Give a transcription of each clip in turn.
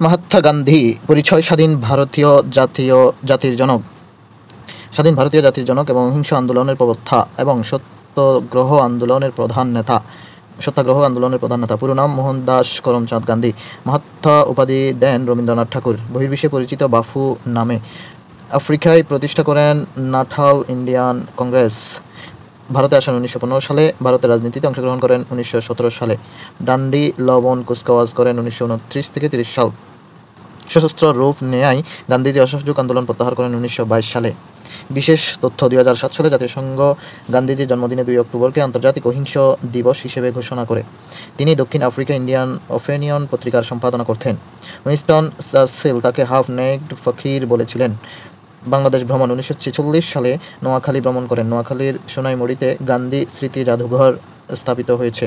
মহাত্মা গান্ধী পরিচয় স্বাধীন ভারতীয় জাতির জনক এবং অহিংস আন্দোলনের প্রবক্তা এবং সত্যাগ্রহ আন্দোলনের প্রধান নেতা। পুরো নাম মোহনদাস করমচাঁদ গান্ধী। মহাত্মা উপাধি দেন রবীন্দ্রনাথ ঠাকুর। বহির্বিশ্বে পরিচিত বাফু নামে। আফ্রিকায় প্রতিষ্ঠা করেন নাটাল ইন্ডিয়ান কংগ্রেস। ভারতে আসেন 1915 সালে। ভারতের রাজনীতিতে অংশগ্রহণ করেন 1917 সালে। ডান্ডি লবণ কুচকাওয়াজ করেন 1929 থেকে 30 সাল। সশস্ত্র রূপ নেয়ায় গান্ধীজি অসহযোগ আন্দোলন প্রত্যাহার করেন 1922 সালে। বিশেষ তথ্য: 2007 সালে জাতিসংঘ গান্ধীজির জন্মদিনে 2 অক্টোবরকে আন্তর্জাতিক অহিংস দিবস হিসেবে ঘোষণা করে। তিনি দক্ষিণ আফ্রিকা ইন্ডিয়ান অপিনিয়ন পত্রিকার সম্পাদনা করতেন। উইনস্টন চার্চিল তাকে হাফ নেকড ফকির বলেছিলেন। বাংলাদেশ ভ্রমণ: 1946 সালে নোয়াখালী ভ্রমণ করেন। নোয়াখালীর সোনাইমুড়িতে গান্ধী স্মৃতি জাদুঘর স্থাপিত হয়েছে।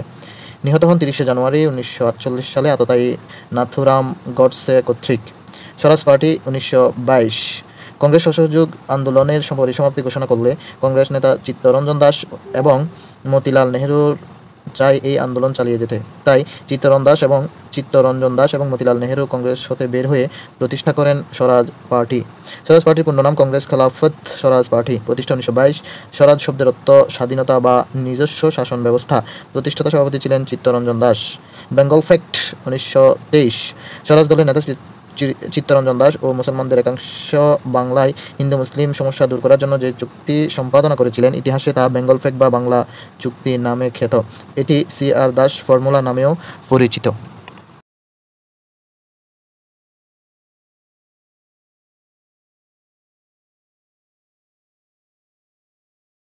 নিহত হন 30 জানুয়ারি 1948 সালে আততায়ী নাথুরাম গডসে কর্তৃক। স্বরাজ পার্টি 1922। কংগ্রেস অসহযোগ আন্দোলনের পরিসমাপ্তি ঘোষণা করলে কংগ্রেস নেতা চিত্তরঞ্জন দাস এবং মতিলাল নেহরুর চায় এই আন্দোলন চালিয়ে যেতে। তাই চিত্তরঞ্জন দাস এবং মতিলাল নেহরু কংগ্রেস হতে বের হয়ে প্রতিষ্ঠা করেন স্বরাজ পার্টি। স্বরাজ পার্টির পূর্ণ নাম কংগ্রেস খেলাফত স্বরাজ পার্টি। প্রতিষ্ঠা 1922। স্বরাজ শব্দের অর্থ স্বাধীনতা বা নিজস্ব শাসন ব্যবস্থা। প্রতিষ্ঠাতা সভাপতি ছিলেন চিত্তরঞ্জন দাস। বেঙ্গল ফ্যাক্ট: 1923। স্বরাজ দলের নেতা চিত্তরঞ্জন দাস ও মুসলমানদের একাংশ বাংলায় হিন্দু মুসলিম সমস্যা দূর করার জন্য যে চুক্তি সম্পাদনা করেছিলেন, ইতিহাসে তা বেঙ্গল ফ্যাক্ট বা বাংলা চুক্তি নামে খ্যাত। এটি সি আর দাস ফর্মুলা নামেও পরিচিত।